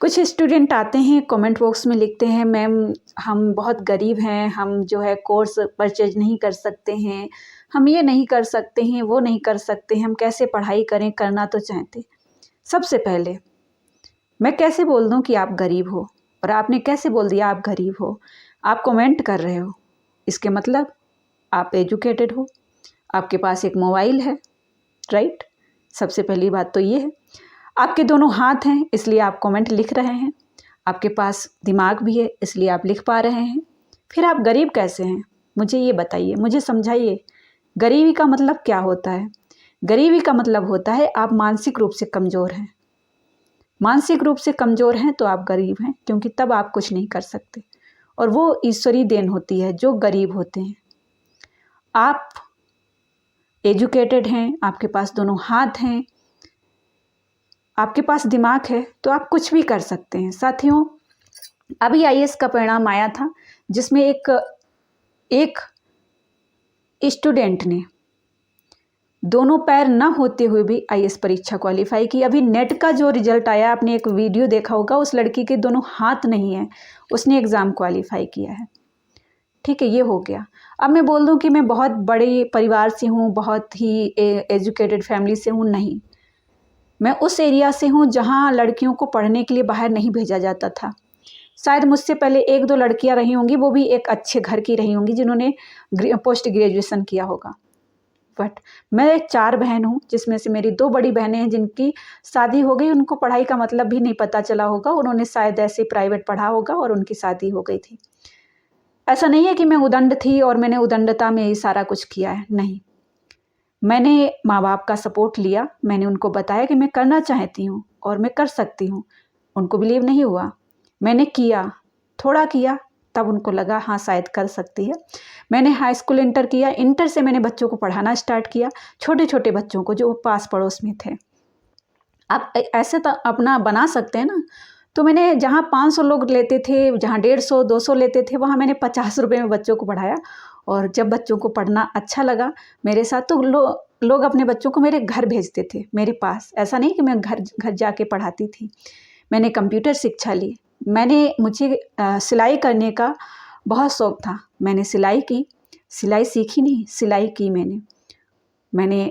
कुछ स्टूडेंट आते हैं कमेंट बॉक्स में लिखते हैं मैम हम बहुत गरीब हैं, हम जो है कोर्स परचेज नहीं कर सकते हैं, हम ये नहीं कर सकते हैं, वो नहीं कर सकते हैं, हम कैसे पढ़ाई करें, करना तो चाहते। सबसे पहले मैं कैसे बोल दूं कि आप गरीब हो, और आपने कैसे बोल दिया आप गरीब हो? आप कमेंट कर रहे हो, इसके मतलब आप एजुकेटेड हो, आपके पास एक मोबाइल है, राइट। सबसे पहली बात तो ये है। आपके दोनों हाथ हैं इसलिए आप कमेंट लिख रहे हैं, आपके पास दिमाग भी है इसलिए आप लिख पा रहे हैं। फिर आप गरीब कैसे हैं? मुझे ये बताइए, मुझे समझाइए। गरीबी का मतलब क्या होता है? गरीबी का मतलब होता है आप मानसिक रूप से कमज़ोर हैं। मानसिक रूप से कमज़ोर हैं तो आप गरीब हैं, क्योंकि तब आप कुछ नहीं कर सकते, और वो ईश्वरीय देन होती है जो गरीब होते हैं। आप एजुकेटेड हैं, आपके पास दोनों हाथ हैं, आपके पास दिमाग है, तो आप कुछ भी कर सकते हैं। साथियों, अभी आईएएस का परिणाम आया था जिसमें एक स्टूडेंट ने दोनों पैर न होते हुए भी आईएएस परीक्षा क्वालिफाई की। अभी नेट का जो रिजल्ट आया, आपने एक वीडियो देखा होगा, उस लड़की के दोनों हाथ नहीं है, उसने एग्ज़ाम क्वालिफाई किया है। ठीक है, ये हो गया। अब मैं बोल दूं कि मैं बहुत बड़े परिवार से हूँ, बहुत ही एजुकेटेड फैमिली से हूँ, नहीं। मैं उस एरिया से हूँ जहाँ लड़कियों को पढ़ने के लिए बाहर नहीं भेजा जाता था। शायद मुझसे पहले एक दो लड़कियाँ रही होंगी, वो भी एक अच्छे घर की रही होंगी जिन्होंने पोस्ट ग्रेजुएशन किया होगा। बट मैं 4 बहन हूँ, जिसमें से मेरी 2 बड़ी बहनें हैं जिनकी शादी हो गई। उनको पढ़ाई का मतलब भी नहीं पता चला होगा, उन्होंने शायद ऐसे प्राइवेट पढ़ा होगा और उनकी शादी हो गई थी। ऐसा नहीं है कि मैं उदंड थी और मैंने उदंडता में ही सारा कुछ किया है, नहीं। मैंने माँ बाप का सपोर्ट लिया, मैंने उनको बताया कि मैं करना चाहती हूँ और मैं कर सकती हूँ। उनको बिलीव नहीं हुआ, मैंने किया, थोड़ा किया, तब उनको लगा हाँ शायद कर सकती है। मैंने हाई स्कूल इंटर किया, इंटर से मैंने बच्चों को पढ़ाना स्टार्ट किया, छोटे छोटे बच्चों को जो पास पड़ोस में थे। आप ऐसे तो अपना बना सकते हैं ना। तो मैंने जहाँ 500 लोग लेते थे, जहाँ 150-200 लेते थे, वहाँ मैंने 50 रुपये में बच्चों को पढ़ाया। और जब बच्चों को पढ़ना अच्छा लगा मेरे साथ, तो लोग अपने बच्चों को मेरे घर भेजते थे, मेरे पास। ऐसा नहीं कि मैं घर घर जाके पढ़ाती थी। मैंने कंप्यूटर शिक्षा ली। मुझे सिलाई करने का बहुत शौक़ था। मैंने सिलाई की, सिलाई सीखी नहीं, सिलाई की मैंने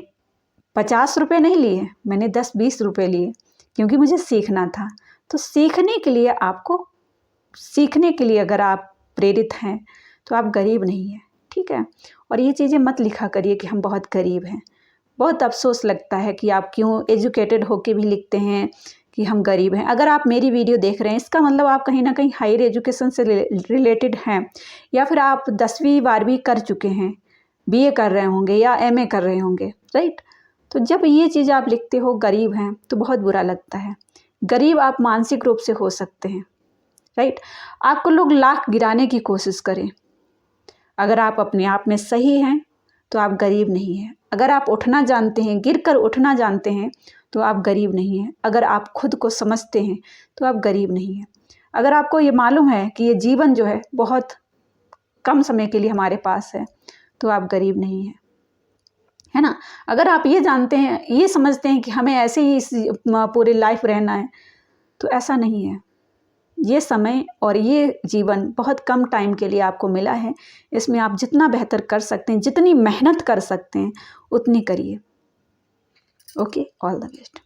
50 रुपये नहीं लिए, मैंने 10-20 रुपये लिए, क्योंकि मुझे सीखना था। तो सीखने के लिए अगर आप प्रेरित हैं तो आप गरीब नहीं हैं, ठीक है। और ये चीज़ें मत लिखा करिए कि हम बहुत गरीब हैं। बहुत अफसोस लगता है कि आप क्यों एजुकेटेड होके भी लिखते हैं कि हम गरीब हैं। अगर आप मेरी वीडियो देख रहे हैं, इसका मतलब आप कहीं ना कहीं हायर एजुकेशन से रिलेटेड हैं, या फिर आप 10वीं 12वीं कर चुके हैं, बीए कर रहे होंगे या एमए कर रहे होंगे, राइट। तो जब ये चीज़ आप लिखते हो गरीब हैं तो बहुत बुरा लगता है। गरीब आप मानसिक रूप से हो सकते हैं, राइट। आपको लोग लाख गिराने की कोशिश करें, अगर आप अपने आप में सही हैं तो आप गरीब नहीं हैं। अगर आप उठना जानते हैं, गिरकर उठना जानते हैं, तो आप गरीब नहीं हैं। अगर आप खुद को समझते हैं तो आप गरीब नहीं हैं। अगर आपको ये मालूम है कि ये जीवन जो है बहुत कम समय के लिए हमारे पास है, तो आप गरीब नहीं हैं, है ना। अगर आप ये जानते हैं, ये समझते हैं कि हमें ऐसे ही इस पूरी लाइफ रहना है, तो ऐसा नहीं है। ये समय और ये जीवन बहुत कम टाइम के लिए आपको मिला है। इसमें आप जितना बेहतर कर सकते हैं, जितनी मेहनत कर सकते हैं, उतनी करिए। Okay, all the best.